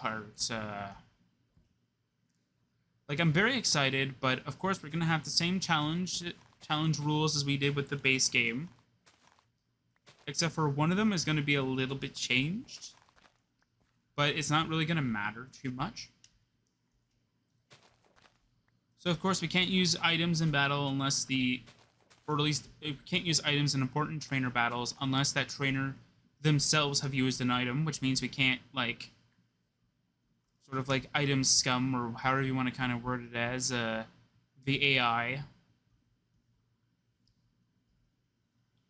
part. Like, I'm very excited, but of course we're gonna have the same challenge rules as we did with the base game, except for one of them is gonna be a little bit changed, but it's not really gonna matter too much. So of course we can't use items in battle unless or at least we can't use items in important trainer battles unless that trainer themselves have used an item, which means we can't, like, sort of like item scum, or however you want to kind of word it as, the AI.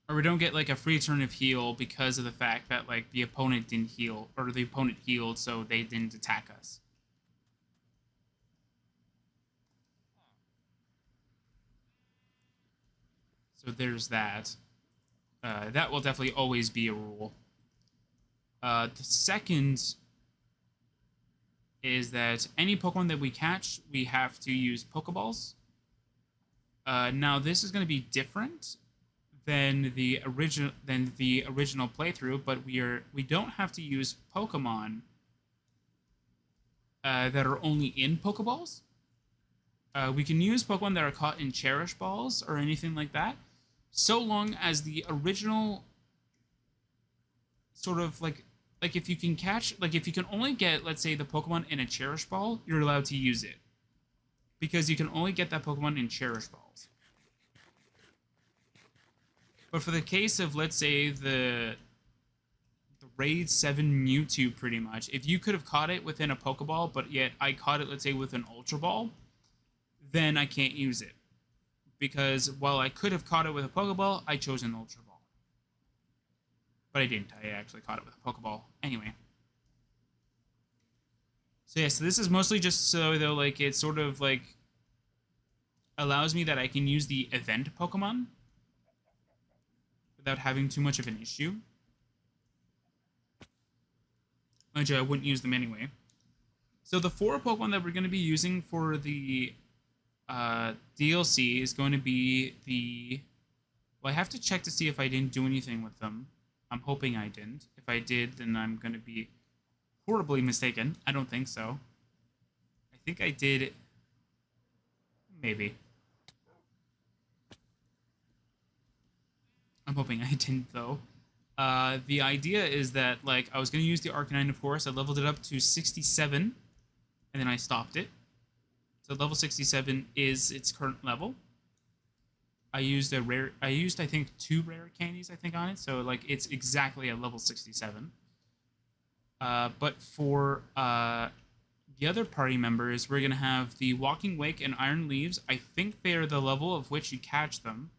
Or we don't get, like, a free turn of heal because of the fact that, like, the opponent didn't heal, or the opponent healed, so they didn't attack us. So there's that. That will definitely always be a rule. The second is that any Pokemon that we catch, we have to use Pokeballs. Now this is going to be different than the original playthrough, but we don't have to use Pokemon that are only in Pokeballs. We can use Pokemon that are caught in Cherish Balls or anything like that, so long as the original sort of like if you can catch, like, if you can only get, let's say, the Pokemon in a Cherish Ball, you're allowed to use it, because you can only get that Pokemon in Cherish Balls. But for the case of, let's say, the Raid 7 Mewtwo, pretty much, if you could have caught it within a Pokeball, but yet I caught it, let's say, with an Ultra Ball, then I can't use it. Because while I could have caught it with a Pokeball, I chose an Ultra Ball. But I didn't. I actually caught it with a Pokeball. Anyway. So yeah, so this is mostly just so, though, like, it sort of, like, allows me that I can use the event Pokemon without having too much of an issue. Mind you, I wouldn't use them anyway. So the 4 Pokemon that we're going to be using for the DLC is going to be the... Well, I have to check to see if I didn't do anything with them. I'm hoping I didn't. If I did, then I'm going to be horribly mistaken. I don't think so. I think I did... Maybe. I'm hoping I didn't, though. The idea is that, like, I was going to use the Arcanine, of course. I leveled it up to 67, and then I stopped it. So level 67 is its current level. I used, I think, 2 rare candies, I think, on it. So, like, it's exactly at level 67. But for the other party members, we're going to have the Walking Wake and Iron Leaves. I think they are the level of which you catch them.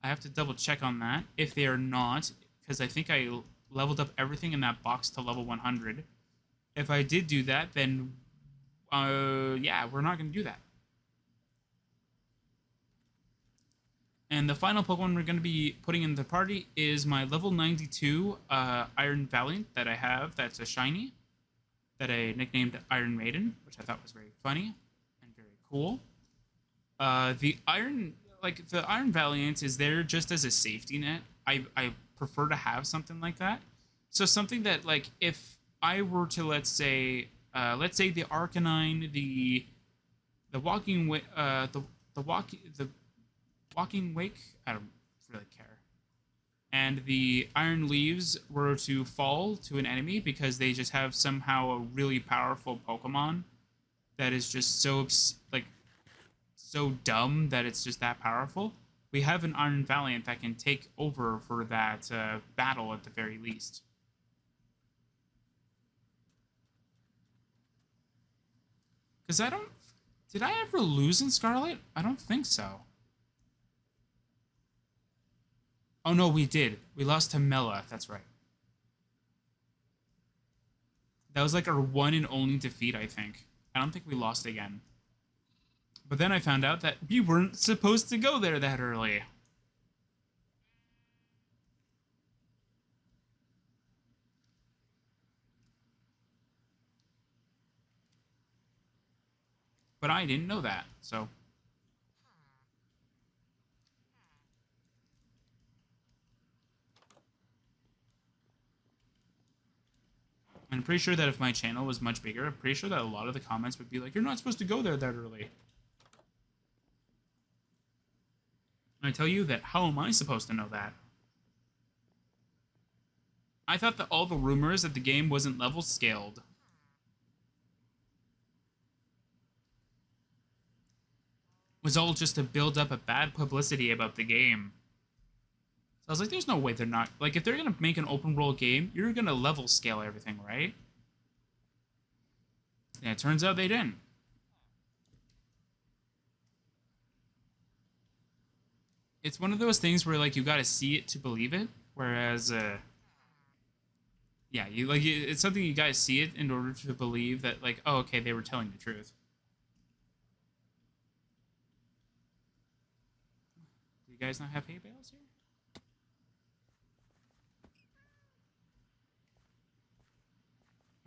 I have to double check on that. If they are not, because I think I leveled up everything in that box to level 100. If I did do that, then, yeah, we're not going to do that. And the final Pokemon we're going to be putting in the party is my level 92 Iron Valiant that I have. That's a shiny that I nicknamed Iron Maiden, which I thought was very funny and very cool. The Iron Valiant is there just as a safety net. I prefer to have something like that. So something that, like, if I were to, let's say the Arcanine, the Walking Wake, the Walking Wake, I don't really care, and the Iron Leaves were to fall to an enemy because they just have somehow a really powerful Pokemon that is just so, like, so dumb that it's just that powerful, we have an Iron Valiant that can take over for that battle at the very least. Because did I ever lose in Scarlet? I don't think so. Oh no, we did. We lost to Mela, that's right. That was like our one and only defeat, I think. I don't think we lost again. But then I found out that we weren't supposed to go there that early. But I didn't know that, so... I'm pretty sure that if my channel was much bigger, I'm pretty sure that a lot of the comments would be like, you're not supposed to go there that early. And I tell you that, how am I supposed to know that? I thought that all the rumors that the game wasn't level scaled was all just to build up a bad publicity about the game. So I was like, there's no way they're not. Like, if they're going to make an open world game, you're going to level scale everything, right? And it turns out they didn't. It's one of those things where, like, you got to see it to believe it. Whereas, yeah, you like it's something you got to see it in order to believe that, like, oh, okay, they were telling the truth. Do you guys not have hay bales here?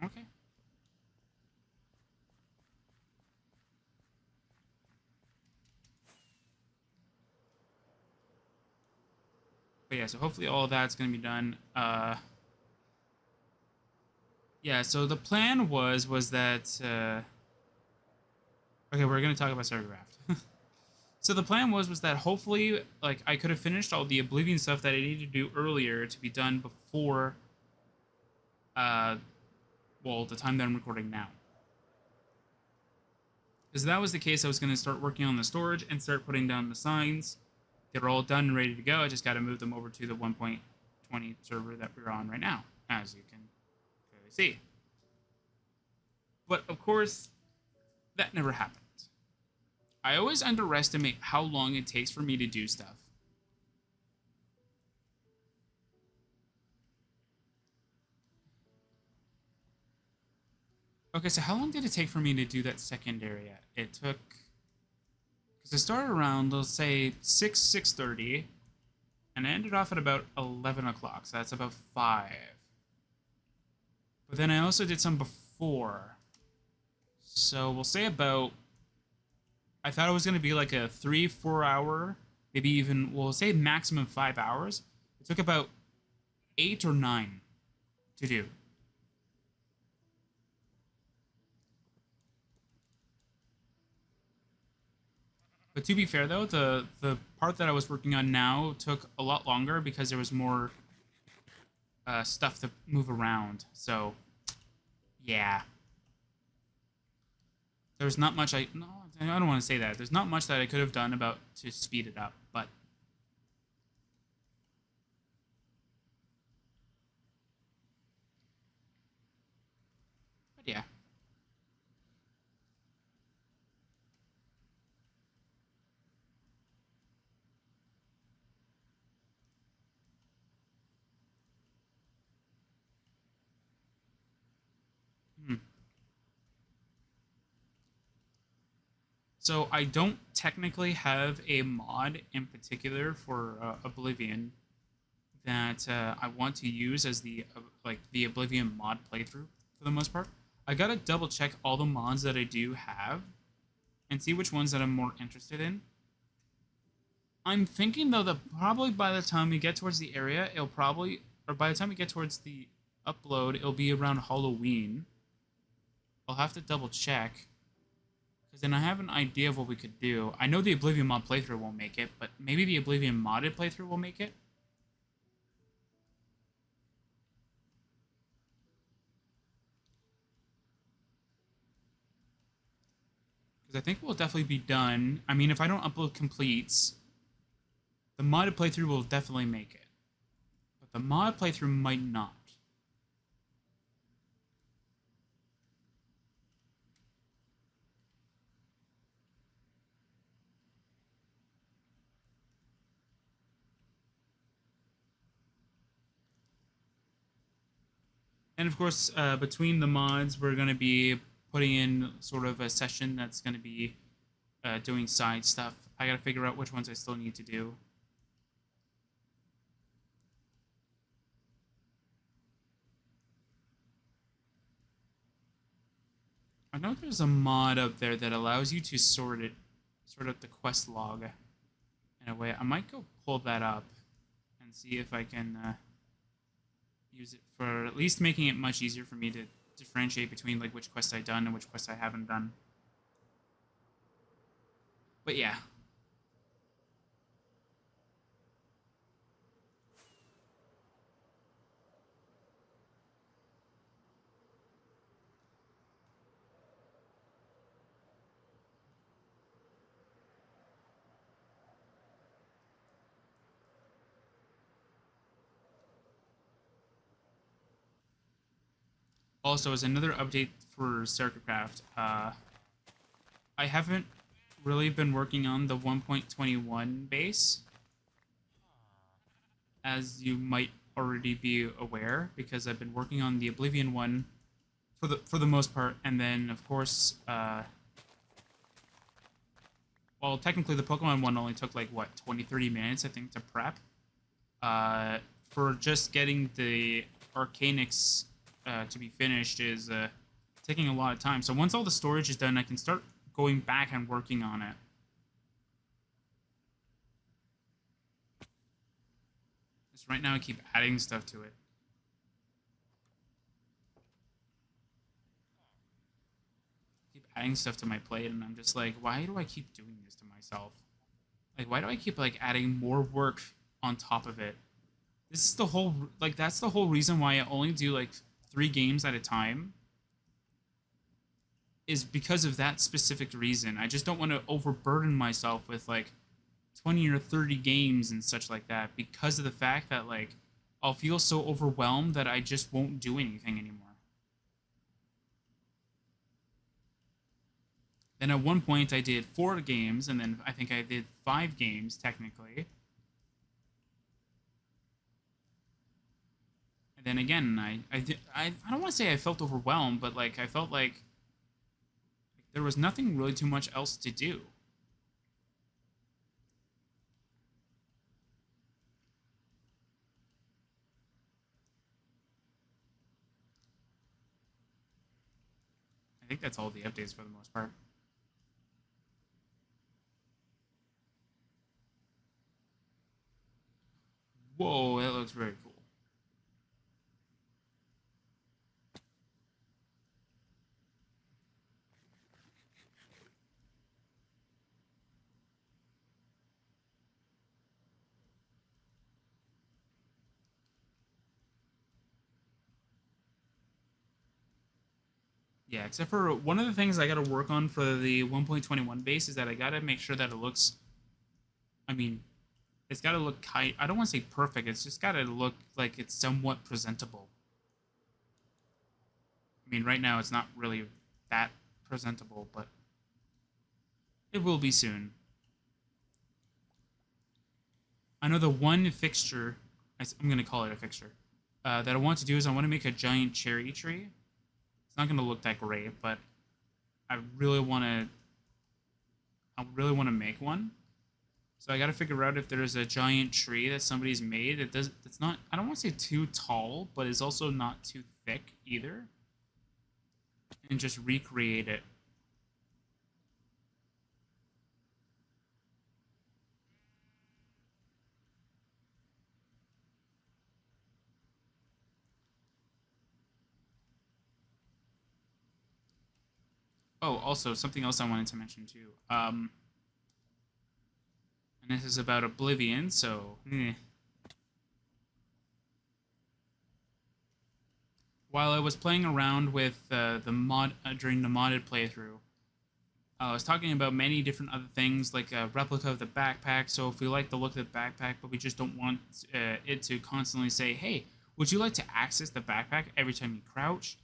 Okay. But yeah, so hopefully all of that's going to be done. Yeah, so the plan was that okay, we're going to talk about Sercacraft. So the plan was that hopefully, like, I could have finished all the Oblivion stuff that I needed to do earlier to be done before well, the time that I'm recording now. Because if that was the case, I was going to start working on the storage and start putting down the signs. They're all done and ready to go. I just got to move them over to the 1.20 server that we're on right now, as you can clearly see. But of course, that never happened. I always underestimate how long it takes for me to do stuff. Okay, so how long did it take for me to do that second area? It took... Because I started around, let's say, 6:30, and I ended off at about 11 o'clock, so that's about 5. But then I also did some before. So we'll say about... I thought it was going to be like a 3-4 hour, maybe even, we'll say maximum 5 hours. It took about 8 or 9 to do. But to be fair, though, the part that I was working on now took a lot longer because there was more stuff to move around. So, yeah. There's not much no, I don't want to say that. There's not much that I could have done about to speed it up, but yeah. Hmm. So I don't technically have a mod in particular for Oblivion that I want to use as the like the Oblivion mod playthrough for the most part. I gotta double check all the mods that I do have and see which ones that I'm more interested in. I'm thinking though that probably by the time we get towards the area, it'll probably, or by the time we get towards the upload, it'll be around Halloween. I'll have to double check. Because then I have an idea of what we could do. I know the Oblivion mod playthrough won't make it, but maybe the Oblivion modded playthrough will make it. Because I think we'll definitely be done. I mean, if I don't upload completes, the modded playthrough will definitely make it. But the mod playthrough might not. And of course, between the mods, we're going to be putting in sort of a session that's going to be doing side stuff. I got to figure out which ones I still need to do. I know there's a mod up there that allows you to sort out the quest log in a way. I might go pull that up and see if I can use it for at least making it much easier for me to differentiate between like which quests I've done and which quests I haven't done. But yeah. Also, as another update for Sercacraft, I haven't really been working on the 1.21 base, as you might already be aware, because I've been working on the Oblivion one for the most part, and then of course, well, technically the Pokemon one only took like what 20-30 minutes I think to prep. Uh, for just getting the Arcanix to be finished is taking a lot of time. So once all the storage is done, I can start going back and working on it. Just right now I keep adding stuff to it. Keep adding stuff to my plate, and I'm just like, why do I keep doing this to myself? Like, why do I keep like adding more work on top of it? This is the whole like that's the whole reason why I only do like 3 games at a time. Is because of that specific reason. I just don't want to overburden myself with like 20 or 30 games and such like that because of the fact that like I'll feel so overwhelmed that I just won't do anything anymore. Then at one point I did 4 games, and then I think I did 5 games technically. And then again, I don't want to say I felt overwhelmed, but like I felt like there was nothing really too much else to do. I think that's all the updates for the most part. Whoa, that looks very cool. Yeah, except for one of the things I got to work on for the 1.21 base is that I got to make sure that it looks. I mean, it's got to look kind. I don't want to say perfect. It's just got to look like it's somewhat presentable. I mean, right now it's not really that presentable, but it will be soon. I know the one fixture. I'm going to call it a fixture. That I want to do is I want to make a giant cherry tree. It's not going to look that great, but I really want to. I really want to make one. So I got to figure out if there's a giant tree that somebody's made. It does. It's not. I don't want to say too tall, but it's also not too thick either. And just recreate it. Oh, also something else I wanted to mention too. And this is about Oblivion. So, while I was playing around with the mod during the modded playthrough, I was talking about many different other things, like a replica of the backpack. So if we like the look of the backpack, but we just don't want it to constantly say, "Hey, would you like to access the backpack every time you crouch?"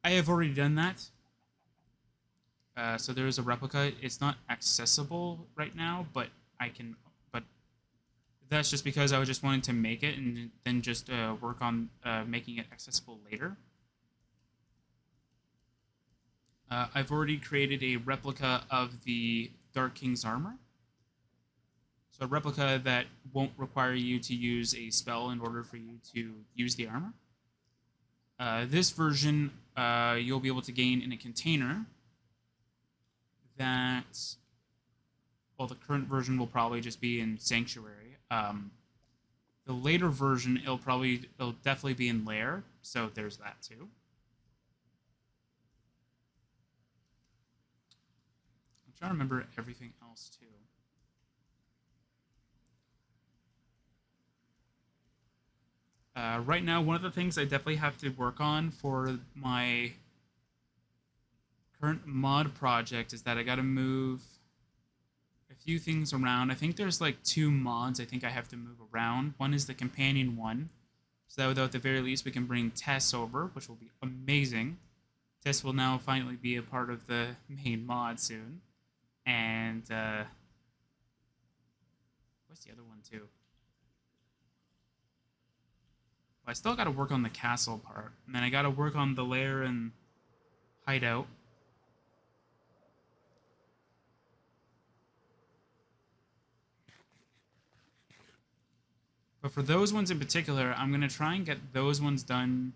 I have already done that. So there is a replica. It's not accessible right now, but I can. But that's just because I was just wanting to make it and then just work on making it accessible later. I've already created a replica of the Dark King's armor. So a replica that won't require you to use a spell in order for you to use the armor. This version you'll be able to gain in a container that, well, the current version will probably just be in Sanctuary. The later version, it'll definitely be in lair, so there's that too. I'm trying to remember everything else too. Right now, one of the things I definitely have to work on for my current mod project is that I got to move a few things around. I think there's like 2 mods I think I have to move around. One is the companion one, so that at the very least we can bring Tess over, which will be amazing. Tess will now finally be a part of the main mod soon. And what's the other one too? Well, I still got to work on the castle part, and then I got to work on the lair and hideout. But for those ones in particular, I'm going to try and get those ones done.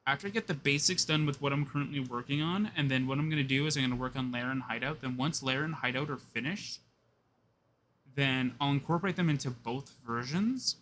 After I get the basics done with what I'm currently working on, and then what I'm going to do is I'm going to work on lair and hideout. Then once lair and hideout are finished, then I'll incorporate them into both versions.